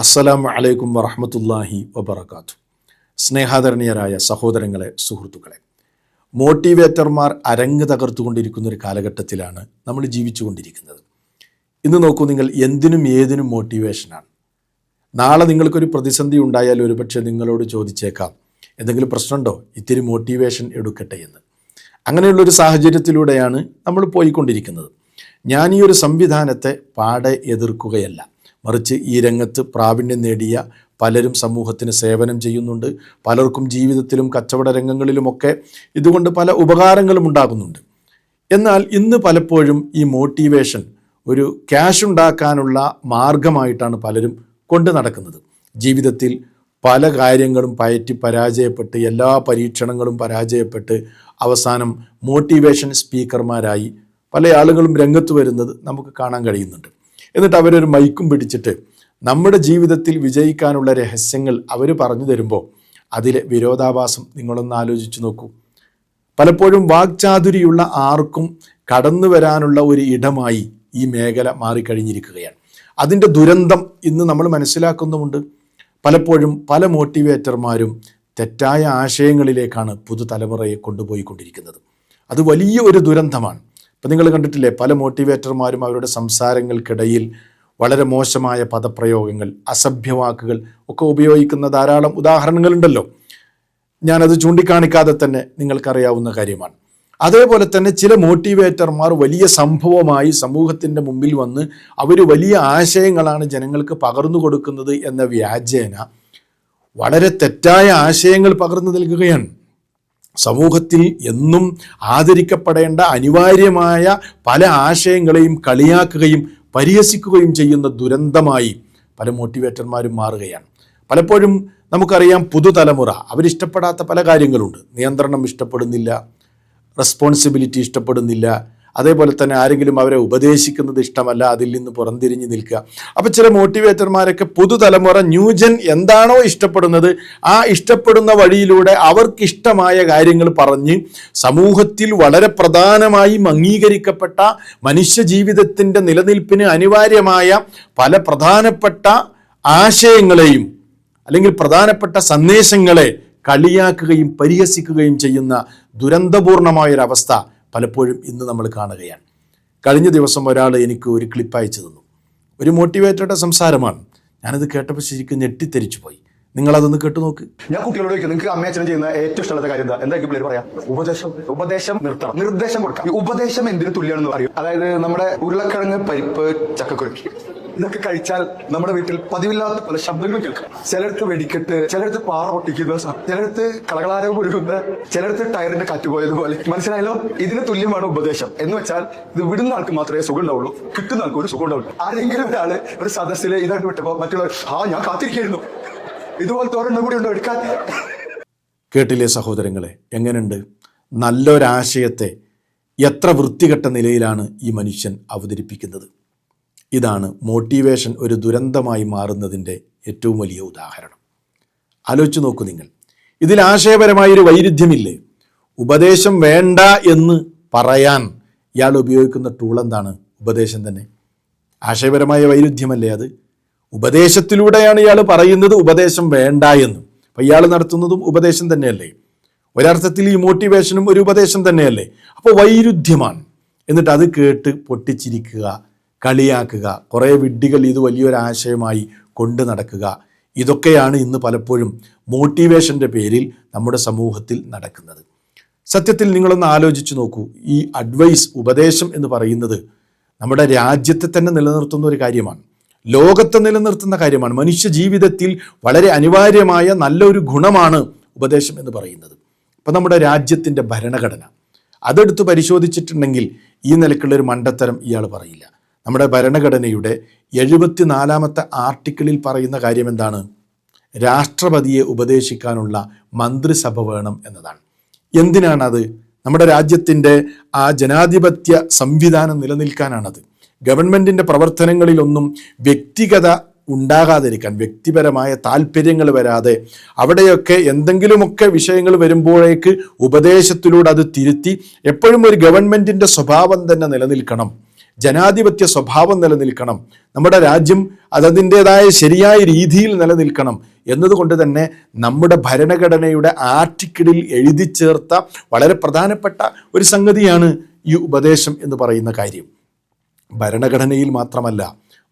അസ്സലാമു അലൈക്കും വറഹ്മത്തുള്ളാഹി വബറകാതുഹു. സ്നേഹാദരണീയരായ സഹോദരങ്ങളെ, സുഹൃത്തുക്കളെ, മോട്ടിവേറ്റർമാർ അരങ്ങ് തകർത്തുകൊണ്ടിരിക്കുന്ന ഒരു കാലഘട്ടത്തിലാണ് നമ്മൾ ജീവിച്ചുകൊണ്ടിരിക്കുന്നത്. ഇന്ന് നോക്കൂ, നിങ്ങൾ എന്തിനും ഏതിനും മോട്ടിവേഷനാണ്. നാളെ നിങ്ങൾക്കൊരു പ്രതിസന്ധി ഉണ്ടായാൽ ഒരുപക്ഷെ നിങ്ങളോട് ചോദിച്ചേക്കാം, എന്തെങ്കിലും പ്രശ്നമുണ്ടോ, ഇത്തിരി മോട്ടിവേഷൻ എടുക്കട്ടെ എന്ന്. അങ്ങനെയുള്ളൊരു സാഹചര്യത്തിലൂടെയാണ് നമ്മൾ പോയിക്കൊണ്ടിരിക്കുന്നത്. ഞാൻ ഈ ഒരു സംവിധാനത്തെ പാടെ എതിർക്കുകയല്ല, മറിച്ച് ഈ രംഗത്ത് പ്രാവീണ്യം നേടിയ പലരും സമൂഹത്തിന് സേവനം ചെയ്യുന്നുണ്ട്. പലർക്കും ജീവിതത്തിലും കച്ചവട രംഗങ്ങളിലുമൊക്കെ ഇതുകൊണ്ട് പല ഉപകാരങ്ങളും ഉണ്ടാകുന്നുണ്ട്. എന്നാൽ ഇന്ന് പലപ്പോഴും ഈ മോട്ടിവേഷൻ ഒരു ക്യാഷ് ഉണ്ടാക്കാനുള്ള മാർഗമായിട്ടാണ് പലരും കൊണ്ടു നടക്കുന്നത്. ജീവിതത്തിൽ പല കാര്യങ്ങളും പയറ്റി പരാജയപ്പെട്ട്, എല്ലാ പരീക്ഷണങ്ങളും പരാജയപ്പെട്ട് അവസാനം മോട്ടിവേഷൻ സ്പീക്കർമാരായി പല ആളുകളും രംഗത്ത് വരുന്നത് നമുക്ക് കാണാൻ കഴിയുന്നുണ്ട്. എന്നിട്ട് അവരൊരു മൈക്കും പിടിച്ചിട്ട് നമ്മുടെ ജീവിതത്തിൽ വിജയിക്കാനുള്ള രഹസ്യങ്ങൾ അവർ പറഞ്ഞു തരുമ്പോൾ അതിലെ വിരോധാഭാസം നിങ്ങളൊന്ന് ആലോചിച്ച് നോക്കൂ. പലപ്പോഴും വാക്ചാതുരിയുള്ള ആർക്കും കടന്നു വരാനുള്ള ഒരു ഇടമായി ഈ മേഖല മാറിക്കഴിഞ്ഞിരിക്കുകയാണ്. അതിൻ്റെ ദുരന്തം ഇന്ന് നമ്മൾ മനസ്സിലാക്കുന്നുമുണ്ട്. പലപ്പോഴും പല മോട്ടിവേറ്റർമാരും തെറ്റായ ആശയങ്ങളിലേക്കാണ് പുതുതലമുറയെ കൊണ്ടുപോയിക്കൊണ്ടിരിക്കുന്നത്. അത് വലിയ ഒരു ദുരന്തമാണ്. ഇപ്പം നിങ്ങൾ കണ്ടിട്ടില്ലേ, പല മോട്ടിവേറ്റർമാരും അവരുടെ സംസാരങ്ങൾക്കിടയിൽ വളരെ മോശമായ പദപ്രയോഗങ്ങൾ, അസഭ്യവാക്കുകൾ ഒക്കെ ഉപയോഗിക്കുന്ന ധാരാളം ഉദാഹരണങ്ങളുണ്ടല്ലോ. ഞാനത് ചൂണ്ടിക്കാണിക്കാതെ തന്നെ നിങ്ങൾക്കറിയാവുന്ന കാര്യമാണ്. അതേപോലെ തന്നെ ചില മോട്ടിവേറ്റർമാർ വലിയ സംഭവമായി സമൂഹത്തിൻ്റെ മുമ്പിൽ വന്ന് അവർ വലിയ ആശയങ്ങളാണ് ജനങ്ങൾക്ക് പകർന്നു കൊടുക്കുന്നത് എന്ന വ്യാജേന വളരെ തെറ്റായ ആശയങ്ങൾ പകർന്നു നൽകുകയാണ്. സമൂഹത്തിൽ എന്നും ആദരിക്കപ്പെടേണ്ട അനിവാര്യമായ പല ആശയങ്ങളെയും കളിയാക്കുകയും പരിഹസിക്കുകയും ചെയ്യുന്ന ദുരന്തമായി പല മോട്ടിവേറ്റർമാരും മാറുകയാണ്. പലപ്പോഴും നമുക്കറിയാം, പുതുതലമുറ അവരിഷ്ടപ്പെടാത്ത പല കാര്യങ്ങളുണ്ട്. നിയന്ത്രണം ഇഷ്ടപ്പെടുന്നില്ല, റെസ്പോൺസിബിലിറ്റി ഇഷ്ടപ്പെടുന്നില്ല, അതേപോലെ തന്നെ ആരെങ്കിലും അവരെ ഉപദേശിക്കുന്നത് ഇഷ്ടമല്ല, അതിൽ നിന്ന് പുറംതിരിഞ്ഞ് നിൽക്കുക. അപ്പോൾ ചില മോട്ടിവേറ്റർമാരൊക്കെ പുതുതലമുറ ന്യൂജൻ എന്താണോ ഇഷ്ടപ്പെടുന്നത് ആ ഇഷ്ടപ്പെടുന്ന വഴിയിലൂടെ അവർക്കിഷ്ടമായ കാര്യങ്ങൾ പറഞ്ഞ് സമൂഹത്തിൽ വളരെ പ്രധാനമായും അംഗീകരിക്കപ്പെട്ട മനുഷ്യ ജീവിതത്തിൻ്റെ നിലനിൽപ്പിന് അനിവാര്യമായ പല പ്രധാനപ്പെട്ട ആശയങ്ങളെയും അല്ലെങ്കിൽ പ്രധാനപ്പെട്ട സന്ദേശങ്ങളെ കളിയാക്കുകയും പരിഹസിക്കുകയും ചെയ്യുന്ന ദുരന്തപൂർണമായൊരവസ്ഥ പലപ്പോഴും ഇന്ന് നമ്മൾ കാണുകയാണ്. കഴിഞ്ഞ ദിവസം ഒരാൾ എനിക്ക് ഒരു ക്ലിപ്പ് അയച്ചു തന്നു. ഒരു മോട്ടിവേറ്ററുടെ സംസാരമാണ്. ഞാനത് കേട്ടപ്പോൾ ശരിക്കും ഞെട്ടിത്തെരിച്ചു പോയി. നിങ്ങളതൊന്ന് കേട്ടു നോക്ക്. ഞാൻ കുട്ടികളോട് ചോദിക്കും, നിങ്ങൾക്ക് അമ്മയച്ഛനും ചെയ്യുന്ന ഏറ്റവും ഇഷ്ടമുള്ള കാര്യം എന്തായിരിക്കും പിള്ളേർ പറയാം? ഉപദേശം നിർത്തണം, നിർദ്ദേശം കൊടുക്കാം. ഈ ഉപദേശം എന്തിനു തുല്യമാണെന്ന് അറിയും. അതായത് നമ്മുടെ ഉരുളക്കിഴങ്ങ്, പരിപ്പ്, ചക്കക്കുരുക്കി ഇതൊക്കെ കഴിച്ചാൽ നമ്മുടെ വീട്ടിൽ പതിവില്ലാത്ത പല ശബ്ദങ്ങൾ കേൾക്കാം. ചിലർക്ക് വെടിക്കെട്ട്, ചിലർക്ക് പാറ പൊട്ടിക്കുന്ന, ചിലർക്ക് കളകളാരം ഒരുക്കുന്ന, ചിലർക്ക് ടയറിന്റെ കാറ്റുപോയതുപോലെ. മനസ്സിലായല്ലോ? ഇതിന് തുല്യമാണ് ഉപദേശം. എന്ന് വെച്ചാൽ ഇത് വിടുന്ന ആൾക്ക് മാത്രമേ സുഖം ഉണ്ടാവുള്ളൂ, കിട്ടുന്ന ആൾക്ക് ഒരു സുഖം ഉണ്ടാവുള്ളൂ. ആരെങ്കിലും ഒരാള് ഒരു സദസ്സിൽ ഇതായിട്ട് വിട്ടപ്പോ മറ്റുള്ളവർ ഞാൻ കാത്തിരിക്കുന്നു, ഇതുപോലത്തെ ഒരെണ്ണം കൂടി ഉണ്ടോ എടുക്കാൻ. കേട്ടില്ലേ സഹോദരങ്ങളെ, എങ്ങനെയുണ്ട്? നല്ലൊരാശയത്തെ എത്ര വൃത്തികെട്ട നിലയിലാണ് ഈ മനുഷ്യൻ അവതരിപ്പിക്കുന്നത്. ഇതാണ് മോട്ടിവേഷൻ ഒരു ദുരന്തമായി മാറുന്നതിൻ്റെ ഏറ്റവും വലിയ ഉദാഹരണം. ആലോചിച്ച് നോക്കൂ നിങ്ങൾ. ഇതിൽ ആശയപരമായൊരു വൈരുദ്ധ്യമില്ലേ? ഉപദേശം വേണ്ട എന്ന് പറയാൻ ഇയാൾ ഉപയോഗിക്കുന്ന ടൂൾ എന്താണ്? ഉപദേശം തന്നെ. ആശയപരമായ വൈരുദ്ധ്യമല്ലേ അത്? ഉപദേശത്തിലൂടെയാണ് ഇയാൾ പറയുന്നത് ഉപദേശം വേണ്ട എന്ന്. അപ്പം ഇയാൾ നടത്തുന്നതും ഉപദേശം തന്നെയല്ലേ? ഒരർത്ഥത്തിൽ ഈ മോട്ടിവേഷനും ഒരു ഉപദേശം തന്നെയല്ലേ? അപ്പോൾ വൈരുദ്ധ്യമാണ്. എന്നിട്ട് അത് കേട്ട് പൊട്ടിച്ചിരിക്കുക, കളിയാക്കുക, കുറേ വിഡ്ഢികൾ ഇത് വലിയൊരാശയമായി കൊണ്ട് നടക്കുക. ഇതൊക്കെയാണ് ഇന്ന് പലപ്പോഴും മോട്ടിവേഷൻ്റെ പേരിൽ നമ്മുടെ സമൂഹത്തിൽ നടക്കുന്നത്. സത്യത്തിൽ നിങ്ങളൊന്ന് ആലോചിച്ച് നോക്കൂ. ഈ അഡ്വൈസ്, ഉപദേശം എന്ന് പറയുന്നത് നമ്മുടെ രാജ്യത്തെ തന്നെ നിലനിർത്തുന്ന ഒരു കാര്യമാണ്, ലോകത്തെ നിലനിർത്തുന്ന കാര്യമാണ്. മനുഷ്യ ജീവിതത്തിൽ വളരെ അനിവാര്യമായ നല്ലൊരു ഗുണമാണ് ഉപദേശം എന്ന് പറയുന്നത്. ഇപ്പം നമ്മുടെ രാജ്യത്തിൻ്റെ ഭരണഘടന അതെടുത്ത് പരിശോധിച്ചിട്ടുണ്ടെങ്കിൽ ഈ നിലക്കുള്ളൊരു മണ്ടത്തരം ഇയാൾ പറയില്ല. നമ്മുടെ ഭരണഘടനയുടെ 74ാമത്തെ ആർട്ടിക്കിളിൽ പറയുന്ന കാര്യം എന്താണ്? രാഷ്ട്രപതിയെ ഉപദേശിക്കാനുള്ള മന്ത്രിസഭ വേണം എന്നതാണ്. എന്തിനാണത്? നമ്മുടെ രാജ്യത്തിൻ്റെ ആ ജനാധിപത്യ സംവിധാനം നിലനിൽക്കാനാണത്. ഗവൺമെൻറ്റിൻ്റെ പ്രവർത്തനങ്ങളിലൊന്നും വ്യക്തിഗത ഉണ്ടാകാതിരിക്കാൻ, വ്യക്തിപരമായ താല്പര്യങ്ങൾ വരാതെ, അവിടെയൊക്കെ എന്തെങ്കിലുമൊക്കെ വിഷയങ്ങൾ വരുമ്പോഴേക്ക് ഉപദേശത്തിലൂടെ അത് തിരുത്തി എപ്പോഴും ഒരു ഗവൺമെൻറ്റിൻ്റെ സ്വഭാവം തന്നെ നിലനിൽക്കണം ജനാധിപത്യ സ്വഭാവം നിലനിൽക്കണം, നമ്മുടെ രാജ്യം അതതിൻ്റെതായ ശരിയായ രീതിയിൽ നിലനിൽക്കണം എന്നതുകൊണ്ട് തന്നെ നമ്മുടെ ഭരണഘടനയുടെ ആർട്ടിക്കിളിൽ എഴുതി ചേർത്ത വളരെ പ്രധാനപ്പെട്ട ഒരു സംഗതിയാണ് ഈ ഉപദേശം എന്ന് പറയുന്ന കാര്യം. ഭരണഘടനയിൽ മാത്രമല്ല,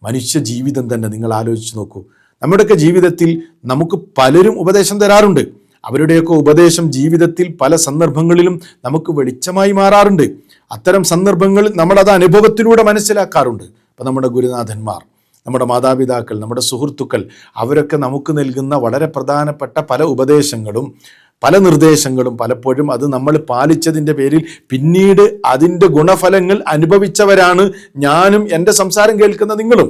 മനുഷ്യ ജീവിതം തന്നെ നിങ്ങൾ ആലോചിച്ച് നോക്കൂ. നമ്മുടെയൊക്കെ ജീവിതത്തിൽ നമുക്ക് പലരും ഉപദേശം തരാറുണ്ട്. അവരുടെയൊക്കെ ഉപദേശം ജീവിതത്തിൽ പല സന്ദർഭങ്ങളിലും നമുക്ക് വെളിച്ചമായി മാറാറുണ്ട്. അത്തരം സന്ദർഭങ്ങൾ നമ്മളത് അനുഭവത്തിലൂടെ മനസ്സിലാക്കാറുണ്ട്. അപ്പം നമ്മുടെ ഗുരുനാഥന്മാർ, നമ്മുടെ മാതാപിതാക്കൾ, നമ്മുടെ സുഹൃത്തുക്കൾ, അവരൊക്കെ നമുക്ക് നൽകുന്ന വളരെ പ്രധാനപ്പെട്ട പല ഉപദേശങ്ങളും പല നിർദ്ദേശങ്ങളും പലപ്പോഴും അത് നമ്മൾ പാലിച്ചതിൻ്റെ പേരിൽ പിന്നീട് അതിൻ്റെ ഗുണഫലങ്ങൾ അനുഭവിച്ചവരാണ് ഞാനും എൻ്റെ സംസാരം കേൾക്കുന്ന നിങ്ങളും.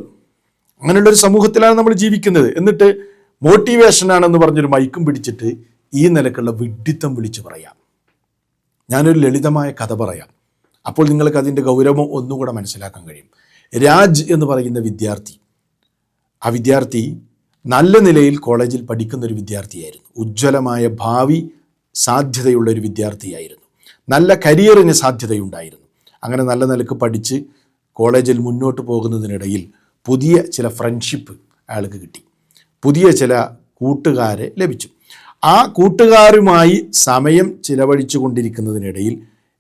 അങ്ങനെയുള്ളൊരു സമൂഹത്തിലാണ് നമ്മൾ ജീവിക്കുന്നത്. എന്നിട്ട് മോട്ടിവേഷനാണെന്ന് പറഞ്ഞൊരു മൈക്കും പിടിച്ചിട്ട് ഈ നിലക്കുള്ള വിഡ്ഢിത്തം വിളിച്ചു പറയാം. ഞാനൊരു ലളിതമായ കഥ പറയാം, അപ്പോൾ നിങ്ങൾക്ക് അതിൻ്റെ ഗൗരവം ഒന്നുകൂടെ മനസ്സിലാക്കാൻ കഴിയും. രാജ് എന്ന് പറയുന്ന വിദ്യാർത്ഥി, ആ വിദ്യാർത്ഥി നല്ല നിലയിൽ കോളേജിൽ പഠിക്കുന്ന ഒരു വിദ്യാർത്ഥിയായിരുന്നു. ഉജ്ജ്വലമായ ഭാവി സാധ്യതയുള്ള ഒരു വിദ്യാർത്ഥിയായിരുന്നു. നല്ല കരിയറിന് സാധ്യതയുണ്ടായിരുന്നു. അങ്ങനെ നല്ല നിലക്ക് പഠിച്ച് കോളേജിൽ മുന്നോട്ട് പോകുന്നതിനിടയിൽ പുതിയ ചില ഫ്രണ്ട്ഷിപ്പ് അയാൾക്ക് കിട്ടി, പുതിയ ചില കൂട്ടുകാരെ ലഭിച്ചു. ആ കൂട്ടുകാരുമായി സമയം ചിലവഴിച്ചു കൊണ്ടിരിക്കുന്നതിനിടയിൽ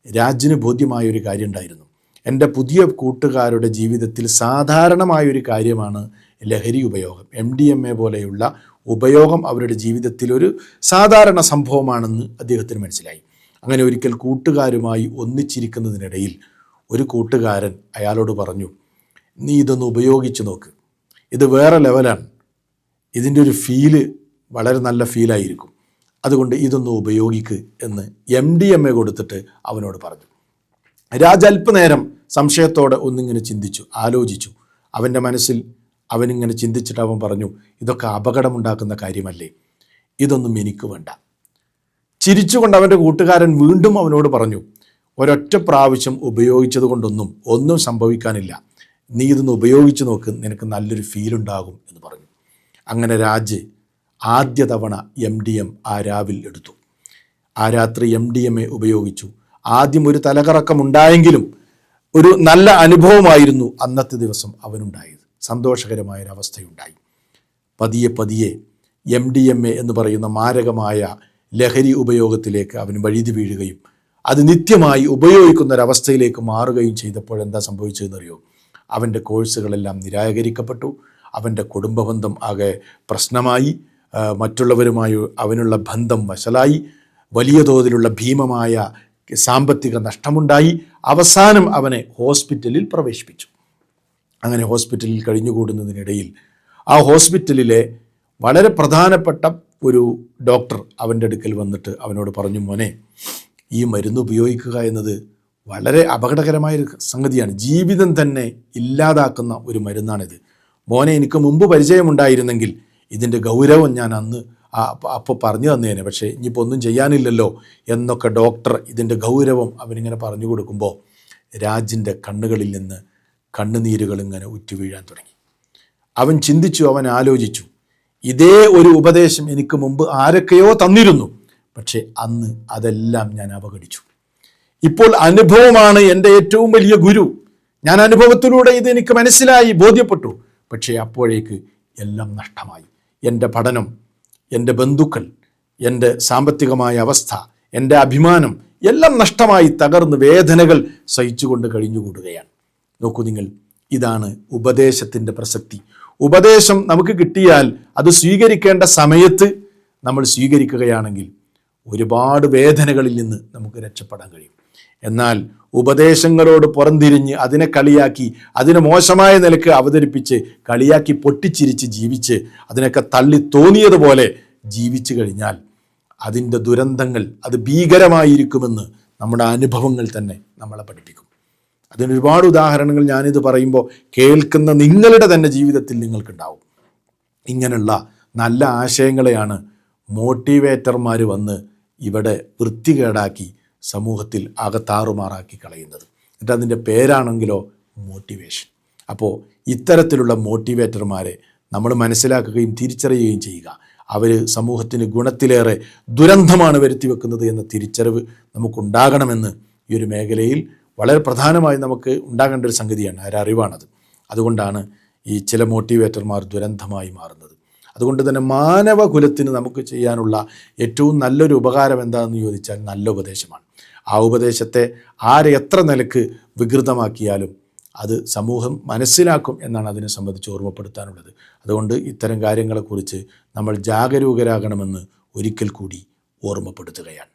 രാജിന് ബോധ്യമായൊരു കാര്യം ഉണ്ടായിരുന്നു. എൻ്റെ പുതിയ കൂട്ടുകാരുടെ ജീവിതത്തിൽ സാധാരണമായൊരു കാര്യമാണ് ലഹരി ഉപയോഗം. MDMA പോലെയുള്ള ഉപയോഗം അവരുടെ ജീവിതത്തിൽ ഒരു സാധാരണ സംഭവമാണെന്ന് അദ്ദേഹത്തിന് മനസ്സിലായി. അങ്ങനെ ഒരിക്കൽ കൂട്ടുകാരുമായി ഒന്നിച്ചിരിക്കുന്നതിനിടയിൽ ഒരു കൂട്ടുകാരൻ അയാളോട് പറഞ്ഞു, നീ ഇതൊന്ന് ഉപയോഗിച്ച് നോക്ക്, ഇത് വേറെ ലെവലാണ്, ഇതിൻ്റെ ഒരു ഫീല് വളരെ നല്ല ഫീലായിരിക്കും, അതുകൊണ്ട് ഇതൊന്ന് ഉപയോഗിക്ക് എന്ന് MDMA കൊടുത്തിട്ട് അവനോട് പറഞ്ഞു. രാജ് അല്പനേരം സംശയത്തോടെ ഒന്നിങ്ങനെ ചിന്തിച്ചു, ആലോചിച്ചു. അവൻ്റെ മനസ്സിൽ അവനിങ്ങനെ ചിന്തിച്ചിട്ട് അവൻ പറഞ്ഞു, ഇതൊക്കെ അപകടമുണ്ടാക്കുന്ന കാര്യമല്ലേ, ഇതൊന്നും എനിക്ക് വേണ്ട. ചിരിച്ചുകൊണ്ട് അവൻ്റെ കൂട്ടുകാരൻ വീണ്ടും അവനോട് പറഞ്ഞു, ഒരൊറ്റ പ്രാവശ്യം ഉപയോഗിച്ചത് കൊണ്ടൊന്നും ഒന്നും സംഭവിക്കാനില്ല, നീ ഇതൊന്ന് ഉപയോഗിച്ച് നോക്ക്, നിനക്ക് നല്ലൊരു ഫീലുണ്ടാകും എന്ന് പറഞ്ഞു. അങ്ങനെ രാജ് ആദ്യ തവണ MDM ആ രാവിൽ എടുത്തു. ആ രാത്രി MDMA ഉപയോഗിച്ചു. ആദ്യം ഒരു തലകറക്കമുണ്ടായെങ്കിലും ഒരു നല്ല അനുഭവമായിരുന്നു അന്നത്തെ ദിവസം അവനുണ്ടായത്. സന്തോഷകരമായൊരവസ്ഥയുണ്ടായി. പതിയെ പതിയെ MDMA എന്ന് പറയുന്ന മാരകമായ ലഹരി ഉപയോഗത്തിലേക്ക് അവൻ വഴുതി വീഴുകയും അത് നിത്യമായി ഉപയോഗിക്കുന്ന ഒരവസ്ഥയിലേക്ക് മാറുകയും ചെയ്തപ്പോൾ എന്താ സംഭവിച്ചതെന്നറിയോ? അവൻ്റെ കോഴ്സുകളെല്ലാം നിരാകരിക്കപ്പെട്ടു. അവൻ്റെ കുടുംബബന്ധം ആകെ പ്രശ്നമായി. മറ്റുള്ളവരുമായി അവനുള്ള ബന്ധം വഷളായി. വലിയ തോതിലുള്ള ഭീമമായ സാമ്പത്തിക നഷ്ടമുണ്ടായി. അവസാനം അവനെ ഹോസ്പിറ്റലിൽ പ്രവേശിപ്പിച്ചു. അങ്ങനെ ഹോസ്പിറ്റലിൽ കഴിഞ്ഞുകൂടുന്നതിനിടയിൽ ആ ഹോസ്പിറ്റലിലെ വളരെ പ്രധാനപ്പെട്ട ഒരു ഡോക്ടർ അവൻ്റെ അടുക്കൽ വന്നിട്ട് അവനോട് പറഞ്ഞു, മോനെ, ഈ മരുന്ന് ഉപയോഗിക്കുക എന്നത് വളരെ അപകടകരമായൊരു സംഗതിയാണ്, ജീവിതം തന്നെ ഇല്ലാതാക്കുന്ന ഒരു മരുന്നാണിത്. മോനെ, എനിക്ക് മുമ്പ് പരിചയമുണ്ടായിരുന്നെങ്കിൽ ഇതിൻ്റെ ഗൗരവം ഞാൻ അന്ന് അപ്പോൾ പറഞ്ഞു തന്നേനെ, പക്ഷേ ഇനിയിപ്പോൾ ഒന്നും ചെയ്യാനില്ലല്ലോ എന്നൊക്കെ ഡോക്ടർ ഇതിൻ്റെ ഗൗരവം അവനിങ്ങനെ പറഞ്ഞു കൊടുക്കുമ്പോൾ രാജിൻ്റെ കണ്ണുകളിൽ നിന്ന് കണ്ണുനീരുകൾ ഇങ്ങനെ ഉറ്റുവീഴാൻ തുടങ്ങി. അവൻ ചിന്തിച്ചു, അവൻ ആലോചിച്ചു, ഇതേ ഒരു ഉപദേശം എനിക്ക് മുമ്പ് ആരൊക്കെയോ തന്നിരുന്നു, പക്ഷേ അന്ന് അതെല്ലാം ഞാൻ അവഗണിച്ചു. ഇപ്പോൾ അനുഭവമാണ് എൻ്റെ ഏറ്റവും വലിയ ഗുരു. ഞാൻ അനുഭവത്തിലൂടെ ഇത് എനിക്ക് മനസ്സിലായി, ബോധ്യപ്പെട്ടു. പക്ഷേ അപ്പോഴേക്ക് എല്ലാം നഷ്ടമായി. എൻ്റെ പഠനം, എൻ്റെ ബന്ധുക്കൾ, എൻ്റെ സാമ്പത്തികമായ അവസ്ഥ, എൻ്റെ അഭിമാനം എല്ലാം നഷ്ടമായി തകർന്ന് വേദനകൾ സഹിച്ചുകൊണ്ട് കഴിഞ്ഞുകൂടുകയാണ്. നോക്കൂ നിങ്ങൾ, ഇതാണ് ഉപദേശത്തിൻ്റെ പ്രസക്തി. ഉപദേശം നമുക്ക് കിട്ടിയാൽ അത് സ്വീകരിക്കേണ്ട സമയത്ത് നമ്മൾ സ്വീകരിക്കുകയാണെങ്കിൽ ഒരുപാട് വേദനകളിൽ നിന്ന് നമുക്ക് രക്ഷപ്പെടാൻ കഴിയും. എന്നാൽ ഉപദേശങ്ങളോട് പുറംതിരിഞ്ഞ് അതിനെ കളിയാക്കി, അതിനെ മോശമായ നിലക്ക് അവതരിപ്പിച്ച് കളിയാക്കി പൊട്ടിച്ചിരിച്ച് ജീവിച്ച് അതിനൊക്കെ തള്ളി തോന്നിയതുപോലെ ജീവിച്ചു കഴിഞ്ഞാൽ അതിൻ്റെ ദുരന്തങ്ങൾ അത് ഭീകരമായിരിക്കുമെന്ന് നമ്മുടെ അനുഭവങ്ങൾ തന്നെ നമ്മളെ പഠിപ്പിക്കും. അതിനൊരുപാട് ഉദാഹരണങ്ങൾ ഞാനിത് പറയുമ്പോൾ കേൾക്കുന്ന നിങ്ങളുടെ തന്നെ ജീവിതത്തിൽ നിങ്ങൾക്കുണ്ടാവും. ഇങ്ങനെയുള്ള നല്ല ആശയങ്ങളെയാണ് മോട്ടിവേറ്റർമാർ വന്ന് ഇവിടെ വൃത്തികേടാക്കി സമൂഹത്തിൽ അകത്താറുമാറാക്കി കളയുന്നത്. എന്നിട്ട് അതിൻ്റെ പേരാണെങ്കിലോ മോട്ടിവേഷൻ. അപ്പോൾ ഇത്തരത്തിലുള്ള മോട്ടിവേറ്റർമാരെ നമ്മൾ മനസ്സിലാക്കുകയും തിരിച്ചറിയുകയും ചെയ്യുക. അവർ സമൂഹത്തിന് ഗുണത്തിലേറെ ദുരന്തമാണ് വരുത്തി വെക്കുന്നത് എന്ന തിരിച്ചറിവ് നമുക്കുണ്ടാകണമെന്ന് ഈ ഒരു മേഖലയിൽ വളരെ പ്രധാനമായി നമുക്ക് ഉണ്ടാകേണ്ട ഒരു സംഗതിയാണ്, ഒരറിവാണത്. അതുകൊണ്ടാണ് ഈ ചില മോട്ടിവേറ്റർമാർ ദുരന്തമായി മാറുന്നത്. അതുകൊണ്ട് തന്നെ മാനവകുലത്തിന് നമുക്ക് ചെയ്യാനുള്ള ഏറ്റവും നല്ലൊരു ഉപകാരം എന്താണെന്ന് ചോദിച്ചാൽ നല്ല ഉപദേശമാണ്. ആ ഉപദേശത്തെ എത്ര നിലക്ക് വികൃതമാക്കിയാലും അത് സമൂഹം മനസ്സിലാക്കും എന്നാണ് അതിനെ സംബന്ധിച്ച് ഓർമ്മപ്പെടുത്താനുള്ളത്. അതുകൊണ്ട് ഇത്തരം കാര്യങ്ങളെക്കുറിച്ച് നമ്മൾ ജാഗരൂകരാകണമെന്ന് ഒരിക്കൽ കൂടി ഓർമ്മപ്പെടുത്തുകയാണ്.